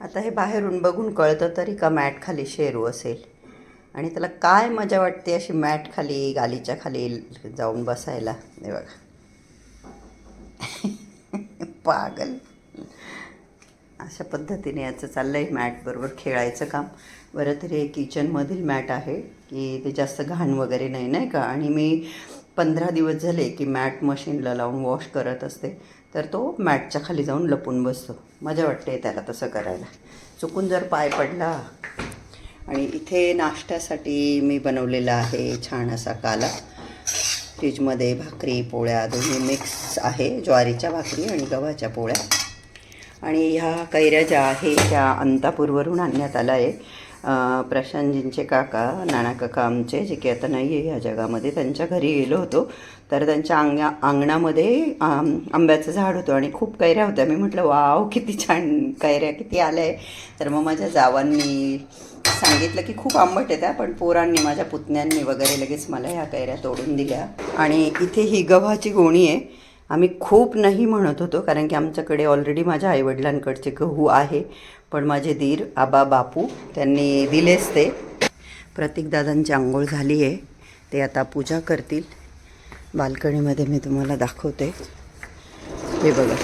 आता हे बाहेरून बघून कळतं तरी का मॅट खाली शेरू असेल आणि त्याला काय मजा वाटते अशी मॅट खाली गालीच्या खाली जाऊन बसायला. हे बघा पागल. अशा पद्धतीने याचं चाललं आहे मॅटबरोबर खेळायचं काम. बरं तरी हे किचनमधील मॅट आहे की ते जास्त घाण वगैरे नाही नाही का. आणि मी 15 दिवस झाले की मॅट मशीनला लावून वॉश करत असते तर तो मॅटच्या खाली जाऊन लपून बसतो. मजा वाटते त्याला तसं करायला. चुकून जर पाय पडला. आणि इथे नाश्त्यासाठी मी बनवलेला आहे छान असा काला. फ्रीजमध्ये भाकरी पोळ्या दोन्ही मिक्स आहे, ज्वारीच्या भाकरी आणि गव्हाच्या पोळ्या. आणि ह्या कैऱ्या ज्या आहे त्या अंतापूरवरून आणण्यात आला आहे. प्रशांतजींचे काका नाना काका आमचे जे की आता नाही आहे ह्या जगामध्ये, त्यांच्या घरी गेलो होतो तर त्यांच्या अंगणामध्ये आंब्याचं झाड होतं आणि खूप कैऱ्या होत्या. मी म्हटलं वाव किती छान कैऱ्या किती आल्या आहे. तर मग माझ्या जावांनी सांगितलं की खूप आंबट आहेत पण पोरांनी माझ्या पुतण्यांनी वगैरे लगेच मला ह्या कैऱ्या तोडून दिल्या. आणि इथे ही गव्हाची गोणी आहे. आम्ही खूप नाही म्हणत होतो कारण की आमच्याकडे ऑलरेडी माझ्या आईवडिलांकडचे गहू आहे, पण माझे दीर आबा बापू त्यांनी दिलेच ते. प्रतीकदादांची आंघोळ झाली आहे, ते आता पूजा करतील. बाल्कनीमध्ये मी तुम्हाला दाखवते. हे बघा,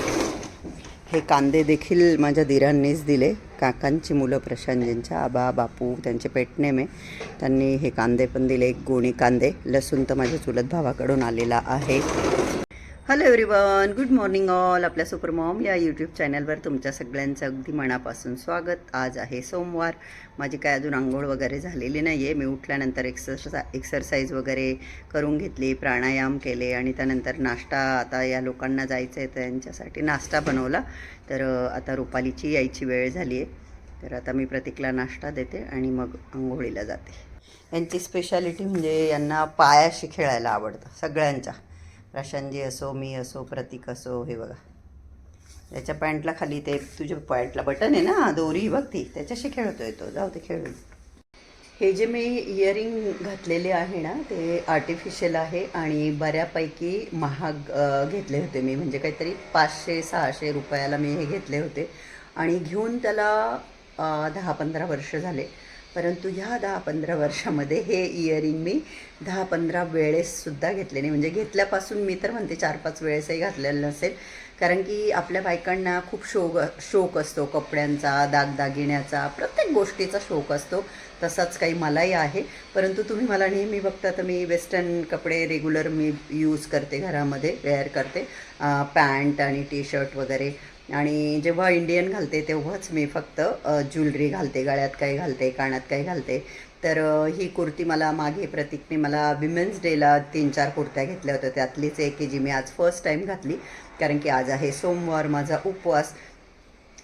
हे कांदे देखील माझ्या दीरांनीच दिले. काकांची मुलं प्रशांतजींच्या आबा बापू त्यांचे पेटनेम आहे, त्यांनी हे कांदे पण दिले. एक गोणी कांदे. लसूण तर माझ्या चुलत भावाकडून आलेला आहे. Hello everyone, good morning all. आपल्या सुपर मॉम या यूट्यूब चॅनलवर तुमच्या सगळ्यांचं अगदी मनापासून स्वागत. आज आहे सोमवार. माझी काय अजून आंघोळ वगैरे झालेली नाही आहे. मी उठल्यानंतर एक्सरसाइज वगैरे करून घेतली, प्राणायाम केले आणि त्यानंतर नाश्ता. आता या लोकांना जायचं आहे तर यांच्यासाठी नाश्ता बनवला. तर आता रुपालीची यायची वेळ झाली आहे, तर आता मी प्रतीकला नाश्ता देते आणि मग आंघोळीला जाते. यांची स्पेशालिटी म्हणजे यांना पायाशी खेळायला आवडतं सगळ्यांच्या. प्रशांतजी असो, मी असो, प्रतीक असो. हे बघा, त्याच्या पॅन्टला खाली ते तुझ्या पॅन्टला बटन आहे ना, दोरी बघ ती, त्याच्याशी खेळतोय तो. जाऊ ते खेळून. हे जे मी इयरिंग घातलेले आहे ना ते आर्टिफिशियल आहे आणि बऱ्यापैकी महाग घेतले होते मी. म्हणजे काहीतरी 500-600 रुपयाला मी हे घेतले होते आणि घेऊन त्याला 10-15 वर्ष झाले. परंतु ह्या 10-15 वर्षामध्ये हे इयरिंग मी 10-15 वेळेससुद्धा घेतले नाही. म्हणजे घेतल्यापासून मी तर म्हणते 4-5 वेळेसही घातलेलं नसेल. कारण की आपल्या बायकांना खूप शौक असतो कपड्यांचा, दागदागिन्याचा, प्रत्येक गोष्टीचा शौक असतो. तसाच काही मलाही आहे. परंतु तुम्ही मला नेहमी बघता तर मी वेस्टर्न कपडे रेग्युलर मी यूज करते, घरामध्ये वेअर करते. पॅन्ट आणि टी शर्ट वगैरे. आणि जेव्हा इंडियन घालते तेव्हाच मी फक्त ज्वेलरी घालते, गळ्यात काही घालते, कानात काही घालते. तर ही कुर्ती मला मागे प्रतीकने मला विमेन्स डेला 3-4 कुर्त्या घेतल्या होत्या, त्यातलीच एक जी मी आज फर्स्ट टाईम घातली. कारण की आज आहे सोमवार, माझा उपवास.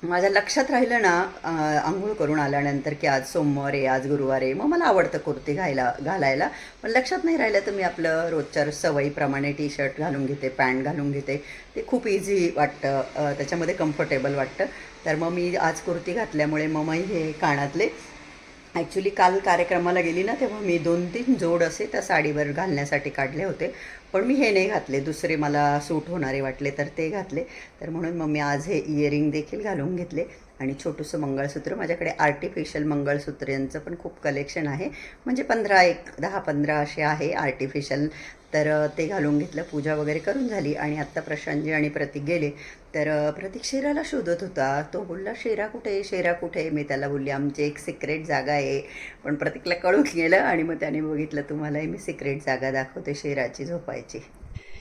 माझ्या लक्षात राहिलं ना आंघोळ करून आल्यानंतर की आज सोमवार आहे, आज गुरुवार आहे, मग मला आवडतं कुर्ती घालायला. पण लक्षात नाही राहिलं तर मी आपलं रोजच्या सवयीप्रमाणे टी शर्ट घालून घेते, पॅन्ट घालून घेते. ते खूप इझी वाटतं, त्याच्यामध्ये कम्फर्टेबल वाटतं. तर मग मी आज कुर्ती घातल्यामुळे मग हे कानातले ॲक्च्युली काल कार्यक्रमाला गेली ना तेव्हा मी 2-3 जोड असे त्या साडीवर घालण्यासाठी काढले होते, पण मी हे नाही घातले. दुसरे मला सूट होणारे वाटले तर ते घातले. तर म्हणून मग मी आज हे इयरिंग देखील घालून घेतले आणि छोटंसं मंगळसूत्र. माझ्याकडे आर्टिफिशियल मंगळसूत्र्यांचं पण खूप कलेक्शन आहे. म्हणजे 10-15 असे आहे आर्टिफिशियल. तर ते घालून घेतलं. पूजा वगैरे करून झाली आणि आत्ता प्रशांतजी आणि प्रतीक गेले. तर प्रतीक शेराला शोधत होता. तो बोलला शेरा कुठे, शेरा कुठे. मी त्याला बोलली आमची एक सिक्रेट जागा आहे. पण प्रतीकला कळून गेलं आणि मग त्याने बघितलं, तुम्हालाही मी सिक्रेट जागा दाखवते शेराची झोपायची.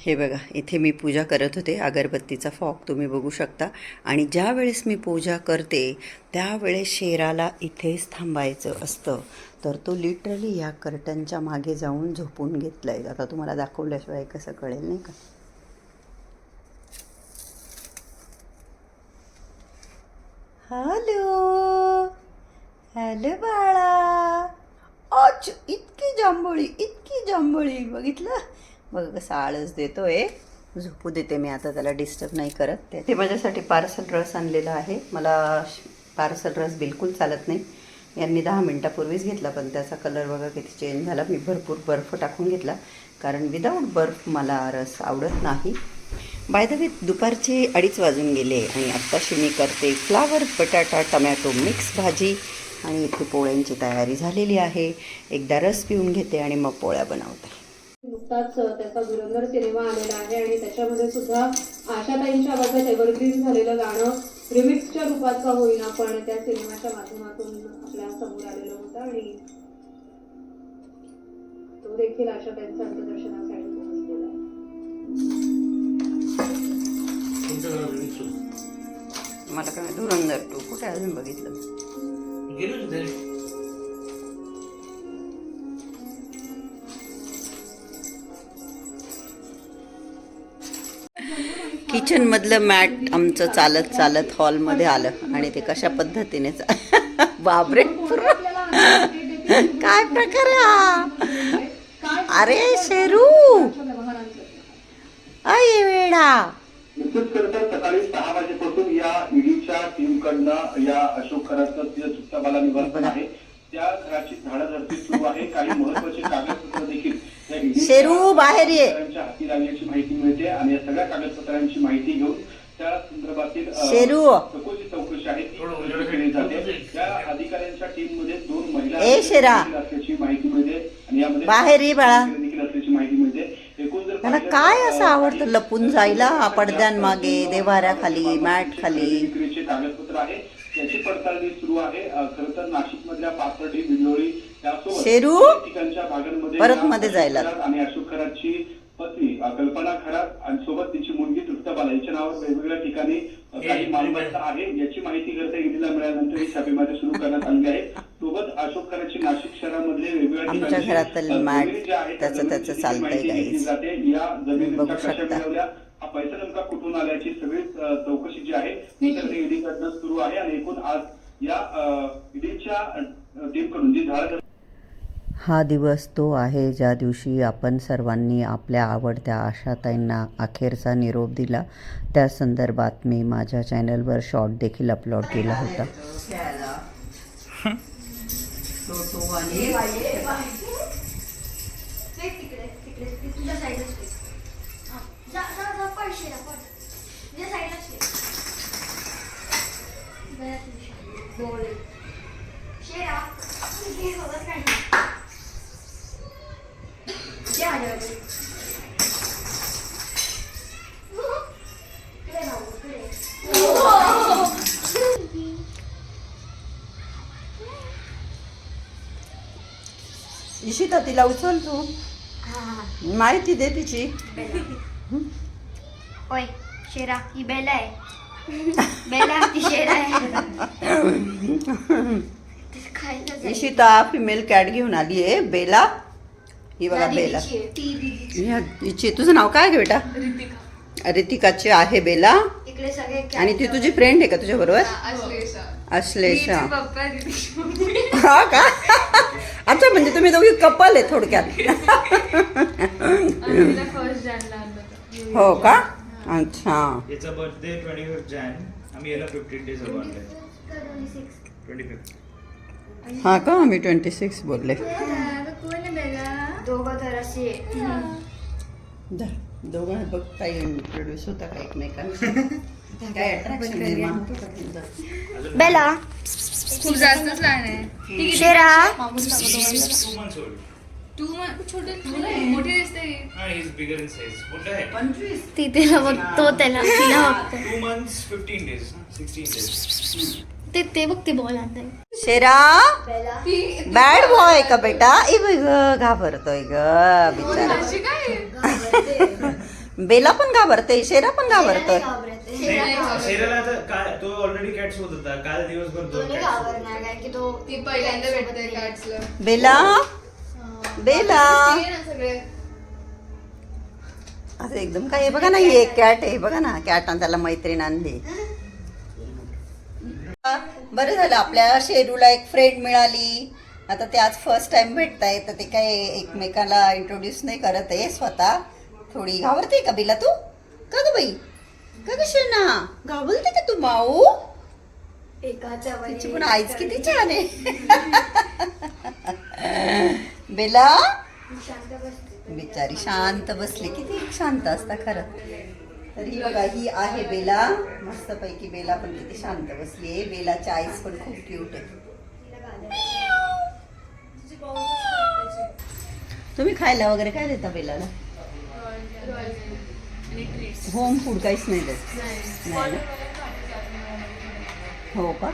हे बघा, इथे मी पूजा करत होते. अगरबत्तीचा फॉग तुम्ही बघू शकता. आणि ज्या वेळेस मी पूजा करते त्यावेळेस शेराला इथेच थांबायचं असतं. तर तो लिटरली या कर्टनच्या मागे जाऊन झोपून घेतलं आहे. आता तुम्हाला दाखवल्याशिवाय कसं कळेल नाही का. हॅलो हॅलो बाळा. अच्छा, इतकी जांभळी बघितलं. बघ कसं आळस देतोय. झोपू देते मी आता, त्याला डिस्टर्ब नाही करत. ते माझ्यासाठी पार्सल रस आणलेला आहे. मला पार्सल रस बिलकुल चालत नाही. यांनी 10 मिनटापूर्वीच घेतला पण त्याचा कलर बघा किती चेंज झाला. मी भरपूर बर्फ टाकून घेतला कारण विदाऊट बर्फ मला रस आवडत नाही. बाय द वे दुपारचे 2:30 वाजून गेले आणि आत्ताशी मी करते फ्लावर बटाटा टमॅटो मिक्स भाजी आणि इथे पोळ्यांची तयारी झालेली आहे. एकदा रस पिऊन घेते आणि मग पोळ्या बनवते. नुकताच त्याचा धुरंधर सिनेमा आलेला आहे आणि त्याच्यामध्ये सुद्धा आशाताईंच्या आवाजात एव्हरग्रीन झालेलं गाणं रिमिक्सच्या रूपात का होईना पण त्या सिनेमाच्या माध्यमातून आपल्या समोर आलेलं होतं आणि तो देखील आशाताईंच्या अंत्यदर्शनासाठी पोहोचलेला आहे. मला काय धुरंधर 2 कुठे अजून बघितलं. किचन मधलं मॅट आमचं चालत चालत हॉलमध्ये आलं आणि ते कशा पद्धतीने बापरे काय प्रकार आहे हा. अरे शेरू अय वेडा. नुकतंच करता सकाळी 6 वाजेपासून या ईडीच्या टीमकडनं या अशोक खराचं चुकता बाला निवारण आहे त्या घराची झाडाझडती सुरू आहे. काही महत्वाचे कागदपत्र देखील शेरू बाहेर ये हाती लागल्याची माहिती मिळते आणि या सगळ्या कागदपत्रांची माहिती घेऊन त्या संदर्भातील शेरू सखोल चौकशी आहे ती केली जाते. या अधिकाऱ्यांच्या टीम मध्ये 2 महिला असल्याची माहिती मिळते आणि यामध्ये बाहेर ये बाळा. देखील असल्याची माहिती मिळते. एकूण जर त्याला काय असं आवडतं लपून जायला पडद्यांमागे देवाऱ्याखाली मॅट खाली. विक्रीचे कागदपत्र आहे त्याची पडताळणी सुरू आहे. खरं तर नाशिक मधल्या पाथर्डी बिलोळी त्यासोबत शेरू ठिकाणच्या भागांमध्ये परत मध्ये जायला आणि अशोक खरातची पत्नी कल्पना खरात आणि सोबत तिची मुलगी तृप्ता बाला याच्या नावावर वेगवेगळ्या ठिकाणी काही मालमत्ता आहे याची माहिती करता ईडीला मिळाल्यानंतर ही छापेमारी सुरू करण्यात आली आहे. सोबत अशोक खरातची नाशिक शहरामधले वेगवेगळ्या आमच्या घरातलं मॅट त्याचं चालतंय गाईज या जमिनीच्या कशा मिळवल्या हा पैसा नेमका कुठून आल्याची सगळी चौकशी जी आहे ती तर ईडीकडनं सुरू आहे आणि एकूण आज या ईडीच्या टीमकडून जी झाड. हा दिवस तो आहे ज्या दिवशी आपण सर्वांनी आपल्या आवडत्या आशाताईंना अखेरचा निरोप दिला. त्या संदर्भात मी माझ्या चॅनलवर शॉर्ट देखील अपलोड केला होता. इशिता तिला उचल तू माहिती दे तिची. ओय शेरा ही बेला आहे. बेला ती शेरा आहे. इशिता फिमेल कॅट घेऊन आली आहे बेला. ही बघा बेला. हिची तुझं नाव काय ग बेटा. रितिकाची आहे बेला. इकडे सगळे आणि ती तुझी फ्रेंड आहे का तुझ्या बरोबर. अश्लेषा हा का. अच्छा म्हणजे तुम्ही दोघी कपल आहे थोडक्यात. हो का. अच्छा याचा बर्थडे 25 जॅन. आम्ही याला 15 डेज अगो आणले. 25 हा का. आम्ही 26 बोलले. दोघं तर असे दोघं बघ काही इंट्रोड्यूस होता का एकमेकांना. काय अट्रॅक्शन निर्माण होतं का त्यांचं? बेला खूप जास्तच लहान आहे. शेरा 2 months old. मोठी दिसते. हा, he is bigger in size. मोठा आहे. 25. ती त्याला बघतो त्याला तिला बघतो 2 months 15 days. 16 days. ते बघते बॉल आणताय. शेरा बॅड बॉय का बेटा. ए ग घाबरतोय ग बिचारा. अशी काय बेला पण घाबरते शेरा पण घाबरतोय. शेराला आता काल तो ऑलरेडी कॅट्स होत होता. काल दिवसभर 2 cats. ती पहिल्यांदा भेटते कॅट्सला. बेला बेला सगळे असं एकदम काय. हे बघा ना ही एक कॅट आहे बघा ना. कॅट आणि त्याला मैत्रीण आणली. बरं झालं आपल्या शेरूला एक फ्रेंड मिळाली. आता ते आज फर्स्ट टाइम भेटताय तर ते काय एकमेकाला इंट्रोड्यूस नाही करत आहे स्वतः. थोडी घाबरते का बिला तू. का ग बाई का ग शेना घाबरते का तू माऊ. तिची पण आईच किती छान आहे. बेला बिचारी शांत बसली. किती शांत असता खरं. तर ही बघा, ही आहे बेला. मस्तपैकी बेला पण किती शांत बसली आहे. बेलाची आईस पण खूप क्यूट आहे. तुम्ही खायला वगैरे काय देता बेलाला? होम फूड काहीच नाही देत? नाही ना? हो का?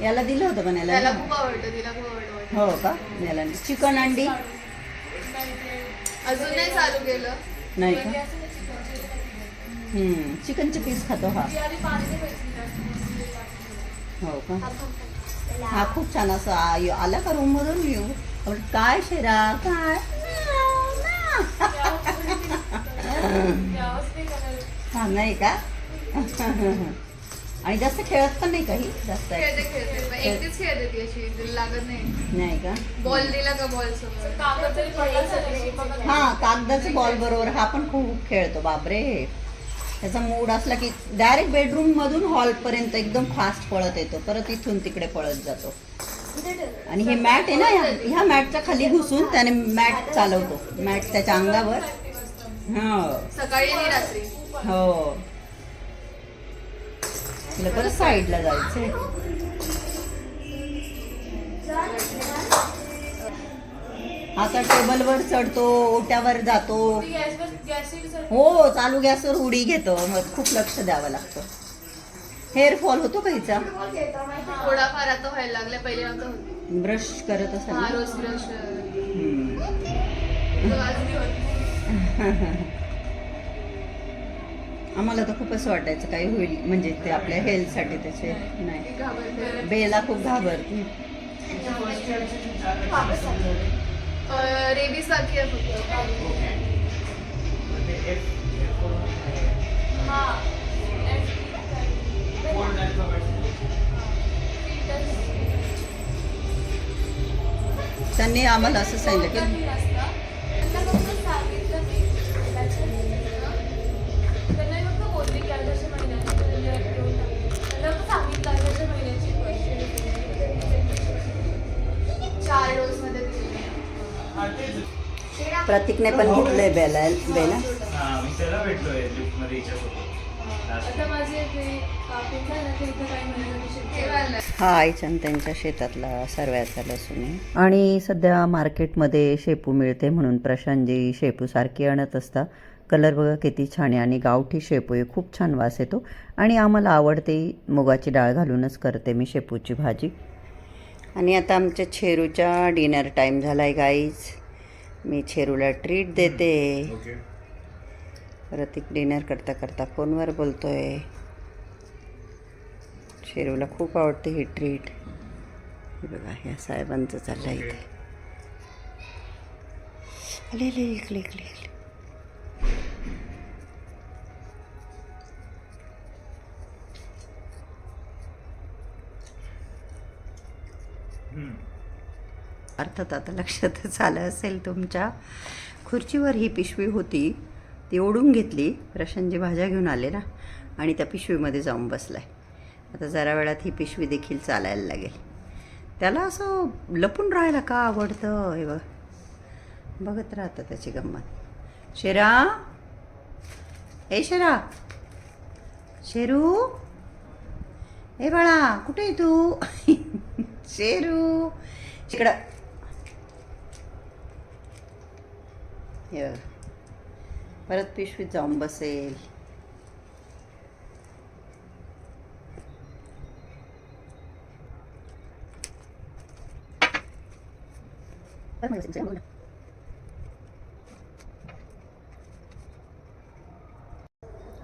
याला दिलं होतं पण त्याला याला? खूप आवडतं, तिला खूप आवडतं. हो का? याला चिकन अंडी अजून नाही चालू केलं. नाही का? चिकनचे पीस खातो हा. हो का? हा खूप छान असं आला का रूम मधून येऊ काय शेरा काय हा नाही का? आणि जास्त खेळत पण नाही काही जास्त खेळते खेळते एकटीच खेळते ती, अशी तिला लागत नाही. नाही का? बॉल दिला का बॉल सोबत. हा कागदाच्या बॉल बरोबर हा पण खूप खेळतो. बापरे, त्याचा मूड असला की डायरेक्ट बेडरूम मधून हॉल पर्यंत एकदम फास्ट पळत येतो, परत इथून तिकडे पळत जातो. आणि हे मॅट आहे ना, ह्या मॅटच्या खाली घुसून त्याने मॅट चालवतो. मॅट त्याच्या अंगावर. हो सकाळी आणि रात्री. हो, तिला परत साईडला जायचंय. आता टेबलवर चढतो, ओट्यावर जातो. हो, चालू गॅसवर उडी घेतो. मग खूप लक्ष द्यावं लागतं. हेअर फॉल होतो का हिचा? थोडाफार आता व्हायला लागला, पहिले नव्हतं होत. ब्रश करत असेल हा, ना? रोज ब्रश. आम्हाला तर खूप असं वाटायचं काही होईल, म्हणजे ते आपल्या हेल्थसाठी त्याचे नाही. बेला खूप घाबरते. रेबीज बाकी आहे फक्त. त्यांनी आम्हाला असं सांगितलं की प्रतीकने पण घेतलंय बेला. हा, मी त्याला भेटलोय लिफ्टमध्ये हिच्यासोबत. हा आईच्या त्यांच्या शेतातला सर्व्याचा लसूण आहे. आणि सध्या मार्केटमध्ये शेपू मिळते म्हणून प्रशांतजी शेपू सारखी आणत असता. कलर बघा किती छान आहे आणि गावठी शेपू आहे, खूप छान वास येतो. आणि आम्हाला आवडते, मुगाची डाळ घालूनच करते मी शेपूची भाजी. आणि आता आमच्या छेरूच्या डिनर टाईम झाला आहे गाईज. मी छेरूला ट्रीट देते. प्रतीक डिनर करता करता फोनवर बोलतोय. शेरूला खूप आवडते ही ट्रीट. हे बघा, ह्या साहेबांचं चाललं इथे. इकडे इकडे इकडे. अर्थात आता लक्षातच आलं असेल तुमच्या, खुर्चीवर ही पिशवी होती, ती ओढून घेतली. प्रशांतजी भाज्या घेऊन आले ना, आणि त्या पिशवीमध्ये जाऊन बसलाय. आता जरा वेळात ही पिशवी देखील चालायला लागेल. त्याला असं लपून राहायला का आवडतं हे बघ, बघत राहतं त्याची गंमत. शेरा, ए शेरा, शेरू, ए बाळा कुठे आहे तू? शेरू इकडं. हे बघ, परत पिशवीत जाऊन बसेल.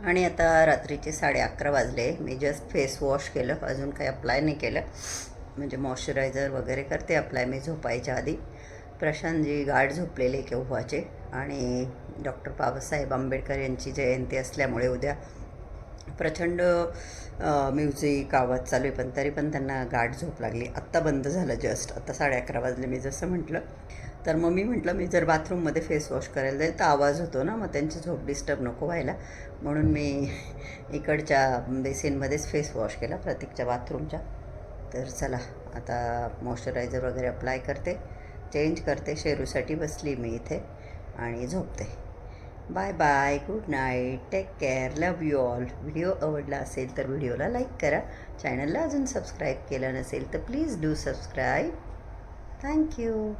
आणि आता रात्रीचे 11:30 वाजले. मी जस्ट फेस वॉश केलं, अजून काही अप्लाय नाही केलं. म्हणजे मॉइश्चरायझर वगैरे करते अप्लाय मी झोपायच्या आधी. प्रशांतजी गाढ झोपलेले केव्हाचे. आणि डॉक्टर बाबासाहेब आंबेडकर यांची जयंती असल्यामुळे उद्या प्रचंड म्युझिक आवाज चालू आहे, पण तरी पण त्यांना गाढ झोप लागली. आत्ता बंद झालं जस्ट. आता 11:30 वाजले मी जसं म्हटलं. तर मग मी म्हटलं मी जर बाथरूममध्ये फेस वॉश करायला जाईल तर आवाज होतो ना, मग त्यांची झोप डिस्टर्ब नको व्हायला, म्हणून मी इकडच्या बेसिनमध्येच फेस वॉश केला, प्रतीकच्या बाथरूमच्या. तर चला आता मॉइश्चरायझर वगैरे अप्लाय करते, चेंज करते. शेरूसाठी बसली मी इथे आणि झोपते. Bye bye, good night, take care, love you all. Video आवडला असेल तर व्हिडिओला लाईक करा. चॅनलला अजून सबस्क्राईब केलं नसेल तर प्लीज डू सबस्क्राईब. थँक्यू.